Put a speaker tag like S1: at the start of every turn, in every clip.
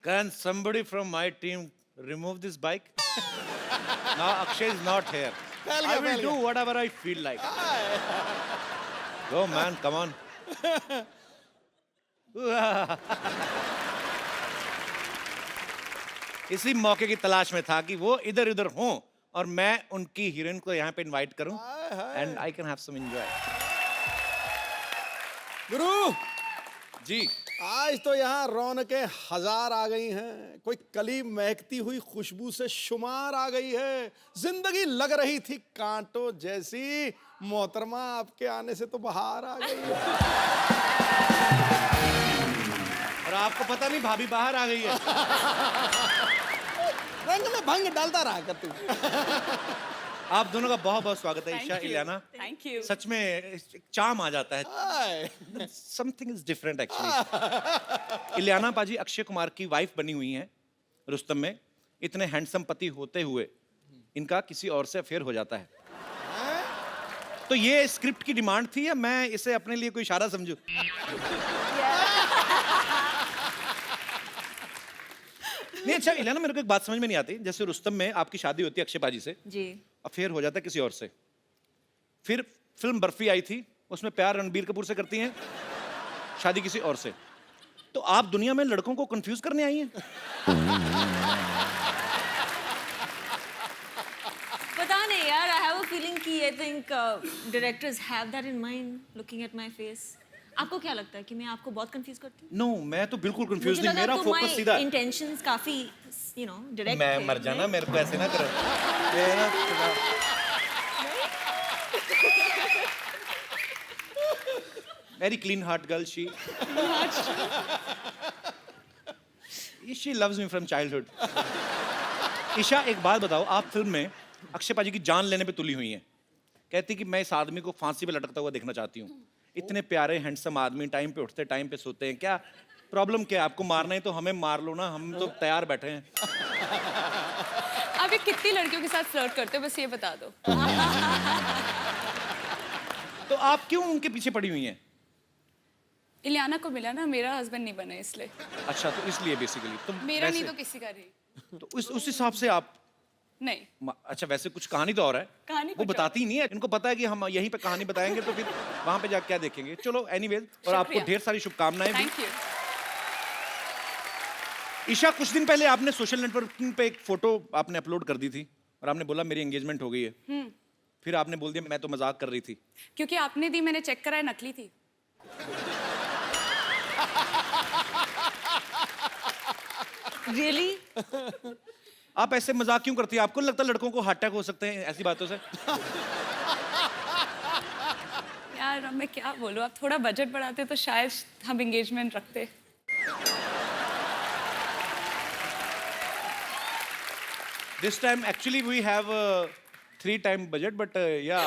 S1: Can somebody from my team remove this bike? Now Akshay is not here. I will do whatever I feel like. Go man, come on. इसी मौके की तलाश में था कि वो इधर उधर हों और मैं उनकी हीरोइन को यहाँ पे इनवाइट करूं and I can have some enjoy.
S2: Guru
S1: ji
S2: आज तो यहाँ रौनकें हजार आ गई हैं, कोई कली महकती हुई खुशबू से शुमार आ गई है। जिंदगी लग रही थी कांटों जैसी, मोहतरमा आपके आने से तो बाहर आ गई है।
S1: और आपको पता नहीं भाभी बाहर आ गई है।
S2: रंग में भंग डालता रहा कर तू।
S1: आप दोनों का बहुत बहुत स्वागत है।
S3: Thank
S1: Isha
S3: you.
S1: Ileana,
S3: Thank you.
S1: सच में एक चार्म आ जाता है।
S2: Hi.
S1: Something is different actually. Ileana पाजी अक्षय कुमार की वाइफ बनी हुई हैं रुस्तम में। इतने हैंडसम पति होते हुए इनका किसी और से अफेयर हो जाता है। तो ये स्क्रिप्ट की डिमांड थी या मैं इसे अपने लिए कोई इशारा समझूं? नहीं अच्छा इलियाना, मेरे को एक बात समझ में नहीं आती। जैसे रुस्तम में आपकी शादी होती है अक्षय पाजी से,
S3: जी
S1: अफेयर हो जाता है किसी और से। फिर फिल्म बर्फी आई थी, उसमें प्यार रणबीर कपूर से करती हैं, शादी किसी और से। तो आप दुनिया में लड़कों को कंफ्यूज करने आई हैं?
S3: पता नहीं यार, आई हैव अ फीलिंग कि I think directors have that in mind looking at my face. आपको क्या लगता है कि मैं आपको बहुत कंफ्यूज करती हूँ?
S1: नो मैं तो बिल्कुल कंफ्यूज नहीं, मेरा फोकस सीधा है।
S3: इंटेंशंस काफी डायरेक्ट
S1: मैं मर जाना, मेरे को ऐसे ना करो। Very clean heart girl she loves me from childhood. Isha एक बात बताओ, आप फिल्म में अक्षय पाजी की जान लेने पे तुली हुई हैं। कहती कि मैं इस आदमी को फांसी पे लटकता हुआ देखना चाहती हूँ। इतने प्यारे हैंडसम आदमी, टाइम पे उठते टाइम पे सोते हैं, क्या प्रॉब्लम क्या है? आपको मारना है तो हमें मार लो ना, हम तो तैयार बैठे हैं।
S4: आप ये कितनी लड़कियों के साथ फ्लर्ट करते हो, बस ये बता दो।
S1: तो आप क्यों उनके पीछे पड़ी हुई हैं?
S4: इलियाना को मिला ना, मेरा हस्बैंड नहीं बना इसलिए।
S1: अच्छा तो इसलिए बेसिकली तो
S4: मेरा
S1: वैसे,
S4: नहीं तो किसी का नहीं।
S1: तो उस हिसाब से आप
S4: नहीं,
S1: अच्छा वैसे कुछ कहानी तो और है,
S4: कहानी
S1: वो
S4: कुछ
S1: बताती ही नहीं है। इनको पता है कि हम यहीं पे कहानी बताएंगे तो फिर वहां पे जाके क्या देखेंगे। चलो एनीवेज, और आपको
S4: शुक्रिया।
S1: ढेर सारी शुभकामनाएं भी।
S4: Thank you.
S1: ईशा कुछ दिन पहले आपने सोशल नेटवर्किंग पे एक फोटो आपने अपलोड कर दी थी और आपने बोला मेरी एंगेजमेंट हो गई है। फिर आपने बोल दिया मैं तो मजाक कर रही थी।
S4: क्योंकि आपने दी, मैंने चेक कराया, नकली थी।
S3: रियली?
S1: आप ऐसे मजाक क्यों करती है? आपको लगता है लड़कों को हार्ट अटैक हो सकते हैं ऐसी बातों से?
S4: यार अब मैं क्या बोलूँ, आप थोड़ा बजट बढ़ाते तो शायद हम एंगेजमेंट रखते।
S1: This time actually we have 3 time budget but या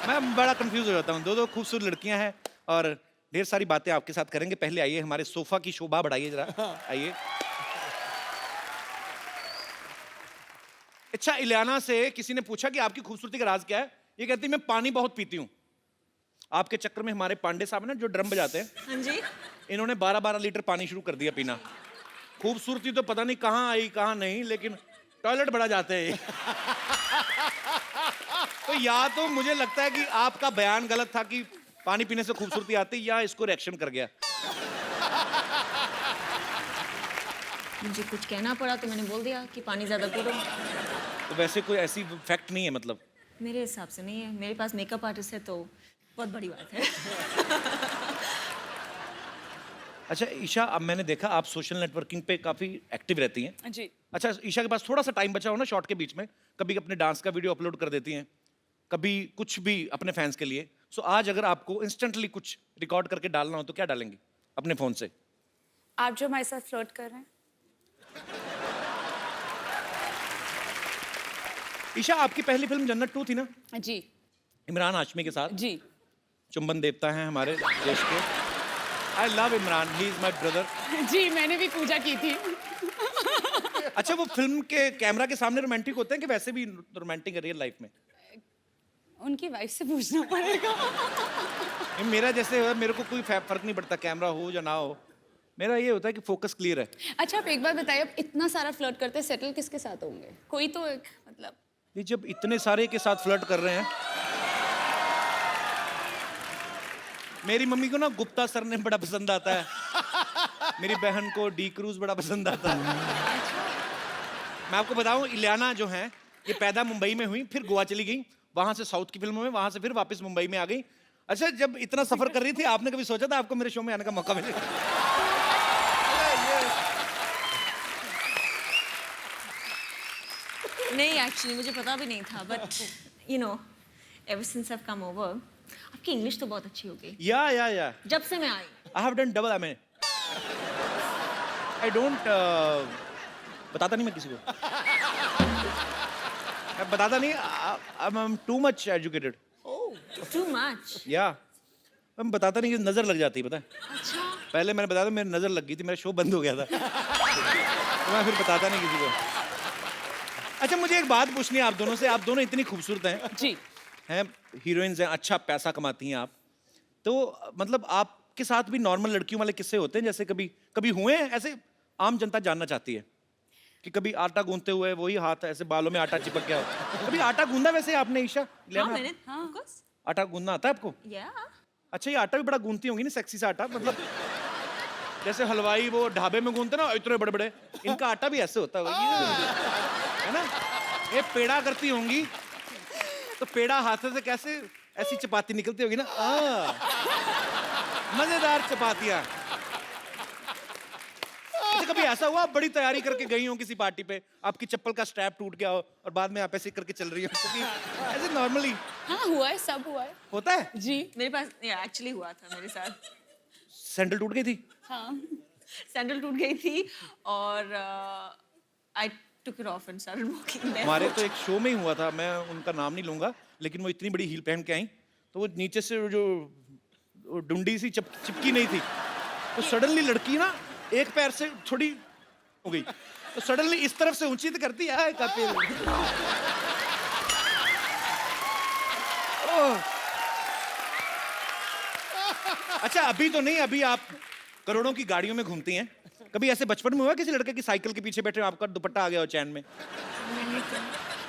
S1: मैं बड़ा कंफ्यूज हो जाता हूँ। दो खूबसूरत लड़कियां हैं और ढेर सारी बातें आपके साथ करेंगे। पहले आइए हमारे सोफा की शोभा बढ़ाइए जरा, आइए। अच्छा इलियाना से किसी ने पूछा कि आपकी खूबसूरती का राज क्या है? ये कहती मैं पानी बहुत पीती हूँ। आपके चक्कर में हमारे पांडे साहब है ना जो ड्रम बजाते हैं,
S3: हाँ जी।
S1: इन्होंने 12-12 लीटर पानी शुरू कर दिया पीना। खूबसूरती तो पता नहीं कहाँ आई कहाँ नहीं, लेकिन टॉयलेट बड़ा जाते हैं। तो या तो मुझे लगता है कि आपका बयान गलत था कि पानी पीने से खूबसूरती आती, या इसको रिएक्शन कर गया।
S3: मुझे कुछ कहना पड़ा तो मैंने बोल दिया कि पानी ज्यादा पी लो।
S1: तो वैसे कोई ऐसी फैक्ट नहीं है मतलब?
S3: मेरे हिसाब से नहीं है, मेरे पास मेकअप आर्टिस्ट है तो बहुत बड़ी बात है।
S1: अच्छा ईशा, अब मैंने देखा आप सोशल नेटवर्किंग पे काफी एक्टिव रहती हैं।
S4: जी।
S1: अच्छा ईशा के पास थोड़ा सा टाइम बचा हो ना शॉर्ट के बीच में, कभी अपने डांस का वीडियो अपलोड कर देती हैं, कभी कुछ भी अपने फैंस के लिए। सो आज अगर आपको इंस्टेंटली कुछ रिकॉर्ड करके डालना हो तो क्या डालेंगी अपने फोन से?
S4: आप जो हमारे साथ फ्लर्ट कर रहे हैं।
S1: ईशा आपकी पहली फिल्म जन्नत 2 थी ना,
S4: जी
S1: इमरान हाशमी के साथ?
S4: जी।
S1: चुंबन देवता हैं हमारे देश के। I love Imran, he is my brother.
S4: जी मैंने भी पूजा की थी।
S1: अच्छा वो फिल्म के कैमरा के सामने रोमांटिक होते हैं कि वैसे भी रोमांटिक है रियल लाइफ में?
S4: उनकी वाइफ से पूछना पड़ेगा।
S1: मेरा जैसे मेरे को कोई फर्क नहीं पड़ता कैमरा हो या ना हो। मेरा ये होता है कि फोकस क्लियर है।
S4: अच्छा आप एक बात बताइए, अब इतना सारा फ्लर्ट करते सेटल किसके साथ होंगे? कोई तो एक मतलब
S1: ये जब इतने सारे के साथ फ्लर्ट कर रहे हैं, मेरी मम्मी को ना गुप्ता सर ने बड़ा पसंद आता है, मेरी बहन को डी क्रूज बड़ा पसंद आता है। मैं आपको बताऊं, इलियाना जो है ये पैदा मुंबई में हुई, फिर गोवा चली गई, वहां से साउथ की फिल्मों में, वहां से फिर वापस मुंबई में आ गई। अच्छा, जब इतना सफर कर रही थी, आपने कभी सोचा था आपको मेरे शो में आने का मौका मिलेगा?
S3: नहीं, एक्चुअली मुझे पता भी नहीं था, but you know ever since I have come over, आपकी इंग्लिश तो बहुत अच्छी हो गई
S1: या
S3: जब से मैं आई।
S1: I have done double. I don't बताता नहीं मैं किसी को, मैं बताता नहीं। I am too much educated.
S3: Too much.
S1: या मैं बताता नहीं कि नजर लग जाती है, पता है।
S3: अच्छा,
S1: पहले मैंने बताया था, मेरी नजर लग गई थी, मेरा शो बंद हो गया था। तो मैं फिर बताता नहीं किसी को। अच्छा, मुझे एक बात पूछनी है आप दोनों से। आप दोनों इतनी खूबसूरत हैं
S4: जी।
S1: हैं, हीरोइंस हैं, अच्छा पैसा कमाती हैं आप, तो मतलब आपके साथ भी नॉर्मल लड़कियों वाले किस्से होते हैं? जैसे कभी कभी हुए हैं ऐसे? आम जनता जानना चाहती है कि कभी आटा गूंथते हुए वही हाथ ऐसे बालों में आटा चिपक गया हो। कभी आटा गूंदा वैसे आपने, ईशा?
S3: हाँ
S1: लेना?
S3: मैंने, हाँ ऑफ कोर्स,
S1: आटा गूंदना आता है आपको?
S3: या
S1: अच्छा, ये आटा भी बड़ा गूंथती होंगी ना, सेक्सी सा आटा, मतलब जैसे हलवाई वो ढाबे में गूंथते ना इतने बड़े बड़े, इनका आटा भी ऐसे होता होगा, है ना? ये पेड़ा करती होंगी, तो पेड़ा हाथ से कैसे ऐसी चपाती निकलती होगी ना, मजेदार चपातियां। अच्छा, कभी ऐसा हुआ आप बड़ी तैयारी करके गई हो किसी पार्टी पे, आपकी चप्पल का स्ट्रैप टूट गया हो और बाद में आप ऐसे करके चल रही हो? कभी ऐसे नॉर्मली
S4: हाँ हुआ है, सब हुआ है
S1: होता है?
S4: जी।
S3: मेरे पास एक्चुअली हुआ था मेरे साथ।
S1: सैंडल टूट गई थी?
S4: हाँ
S3: सैंडल टूट गई थी और I took it off and started walking there.
S1: हमारे तो एक शो में ही हुआ था, मैं उनका नाम नहीं लूंगा, लेकिन वो इतनी बड़ी हील पहन के आई, तो वो नीचे से जो वो डुंडी सी चिपकी नहीं थी, तो सडनली लड़की ना एक पैर से थोड़ी हो गई, तो सडनली इस तरफ से ऊंची तो करती है कपिल। अच्छा, अभी तो नहीं, अभी आप करोड़ों की गाड़ियों में घूमती हैं। कभी ऐसे बचपन में हुआ किसी लड़के की साइकिल के पीछे बैठे हो, आपका दुपट्टा आ गया हो चैन में?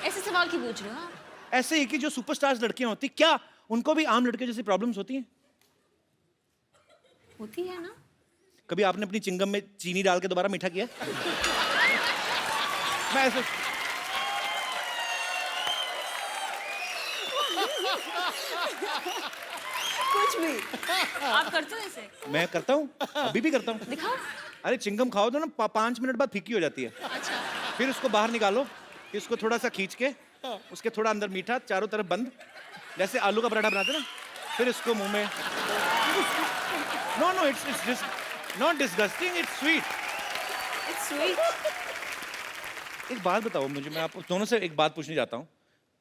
S3: ऐसे सवाल क्यों पूछ रहे हो आप?
S1: ऐसे ही कि जो सुपरस्टार्स लड़कियां होती, क्या उनको भी आम लड़के जैसी प्रॉब्लम्स होती हैं?
S3: होती है ना।
S1: कभी आपने अपनी चिंगम में चीनी डाल के दोबारा मीठा किया? मैं ऐसे
S3: कुछ भी आप करते हो ऐसे?
S1: मैं करता हूँ, अभी भी करता हूँ।
S3: दिखाओ।
S1: अरे चिंगम खाओ तो ना 5 मिनट बाद फीकी हो जाती है,
S3: अच्छा,
S1: फिर उसको बाहर निकालो, फिर उसको थोड़ा सा खींच के, उसके थोड़ा अंदर मीठा, चारों तरफ बंद, जैसे आलू का पराठा बनाते ना, फिर इसको मुंह में। No it's not disgusting, it's sweet.
S3: It's sweet.
S1: एक बात बताओ मुझे, मैं आप दोनों से एक बात पूछने जाता हूँ,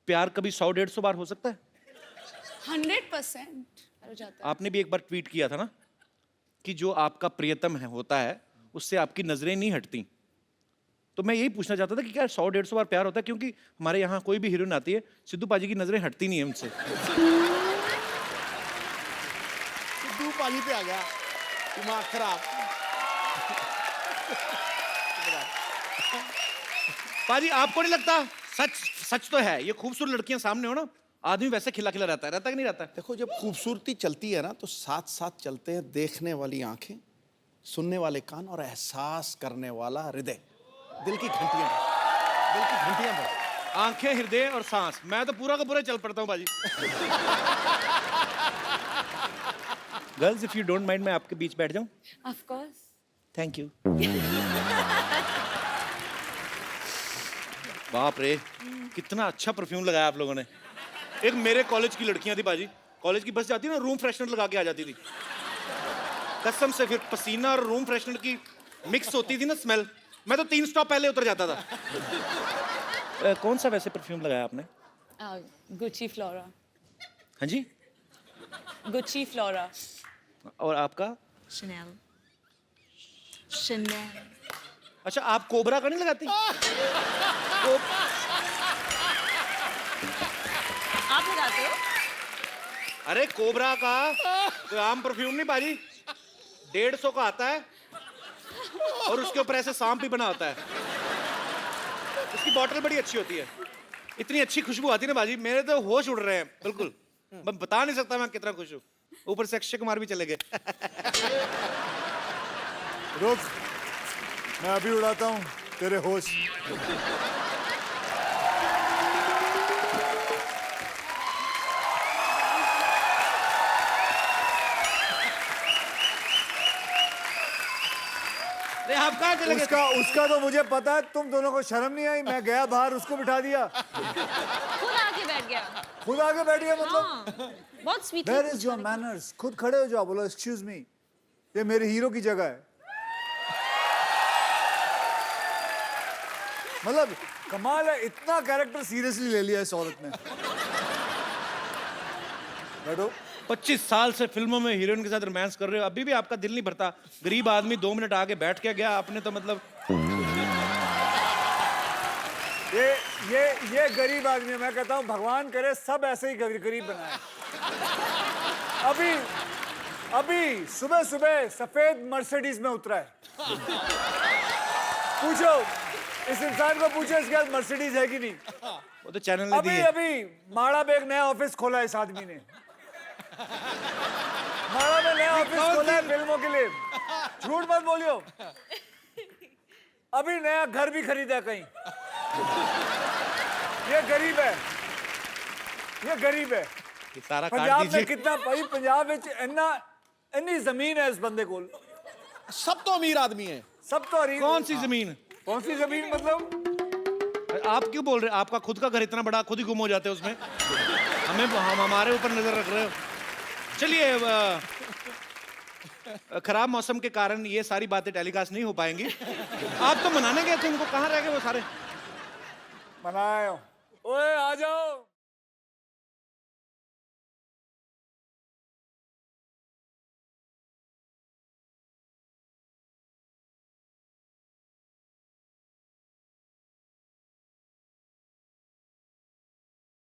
S1: प्यार कभी 100-150 बार हो सकता है?
S4: 100% हो जाता है।
S1: आपने भी एक बार ट्वीट किया था ना कि जो आपका प्रियतम है होता है, उससे आपकी नजरें नहीं हटती। तो मैं यही पूछना चाहता था कि क्या 100-150 बार प्यार होता है? क्योंकि हमारे यहाँ कोई भी हीरोइन आती है, सिद्धू पाजी की नजरें हटती नहीं है उनसे।
S2: सिद्धू पाजी पे आ गया दिमाग खराब।
S1: पाजी, आपको नहीं लगता? सच तो है, ये खूबसूरत लड़कियां सामने हो ना, आदमी वैसे खिला खिला रहता है कि नहीं रहता है?
S2: देखो, जब खूबसूरती चलती है ना, तो साथ साथ चलते हैं देखने वाली आंखें, सुनने वाले कान और एहसास करने वाला हृदय। दिल की घंटियां बज, दिल की घंटियां बज।
S1: आंखें, हृदय और सांस, मैं तो पूरा का पूरा चल पड़ता हूँ बाजी। Girls, if you don't mind, मैं आपके बीच बैठ जाऊं?
S4: Of course.
S1: Thank you. बाप रे, कितना अच्छा परफ्यूम लगाया आप लोगों ने। एक मेरे कॉलेज की लड़कियां थी बाजी, कॉलेज की बस जाती ना, रूम फ्रेशनर लगा के आ जाती थी, कसम से। फिर पसीना और रूम फ्रेशनर की मिक्स होती थी ना स्मेल, मैं तो 3 स्टॉप पहले उतर जाता था। कौन सा वैसे परफ्यूम लगाया आपने?
S4: Gucci Flora.
S1: हाँ जी।
S4: Gucci Flora.
S1: और आपका?
S3: शनेल। शनेल।
S1: अच्छा, आप कोबरा का नहीं लगाती?
S3: आप लगाते हो?
S1: अरे कोबरा का कोई आम परफ्यूम नहीं बाजी, 150 का आता है, और उसके ऊपर ऐसे सांप भी बना होता है। उसकी बॉटल बड़ी अच्छी होती है। इतनी अच्छी खुशबू आती है ना बाजी, मेरे तो होश उड़ रहे हैं बिल्कुल। मैं बता नहीं सकता मैं कितना खुश हूँ। ऊपर से अक्षय कुमार भी चले गए।
S5: रुक, मैं अभी उड़ाता हूँ तेरे होश।
S1: अरे आप कहाँ चले गए?
S5: उसका तो मुझे पता है, तुम दोनों को शर्म नहीं आई? मैं गया बाहर, उसको बिठा दिया,
S3: खुद आके बैठ गया।
S5: खुद आगे बैठ गया। मतलब
S3: हाँ, बहुत sweet.
S5: Where is your manners? खुद खड़े हो जाओ, बोलो एक्सक्यूज मी, ये मेरे हीरो की जगह है। मतलब कमाल है, इतना कैरेक्टर सीरियसली ले लिया इस औरत ने। बैठो।
S1: 25 साल से फिल्मों में हीरोइन के साथ रोमांस कर रहे हो, अभी भी आपका दिल नहीं भरता? गरीब आदमी 2 मिनट आगे बैठ के गया, आपने तो मतलब।
S5: ये गरीब आदमी है। मैं कहता हूँ भगवान करे सब ऐसे ही गरीब बनाए। अभी सुबह सुबह सफेद मर्सिडीज में उतरा है। पूछो इस इंसान को, पूछो इसके पास मर्सिडीज है कि नहीं।
S1: वो तो चैनल ने दी है।
S5: अभी माड़ा में एक नया ऑफिस खोला है इस आदमी ने। माड़ा में नया ऑफिस खोला है फिल्मों के लिए। झूठ मत बोलियो। अभी नया घर भी खरीदा कहीं। ये गरीब है, ये गरीब है।
S1: ये सारा काट
S5: पंजाब
S1: दीजिए।
S5: में कितना भाई, पंजाब में इतनी जमीन है इस बंदे को।
S2: सब तो अमीर आदमी है।
S5: सब तो अरीब।
S1: कौन सी जमीन?
S5: कौन सी जमीन मतलब?
S1: आप क्यों बोल रहे हैं? आपका खुद का घर इतना बड़ा, खुद ही गुम हो जाते हैं उसमें। हम हमारे ऊपर नजर रख रहे हो। चलिए, खराब मौसम के कारण ये सारी बातें टेलीकास्ट नहीं हो पाएंगी। आप तो मनाने गए थे उनको, कहाँ रह गए वो सारे?
S5: मनाया। ओए आ जाओ।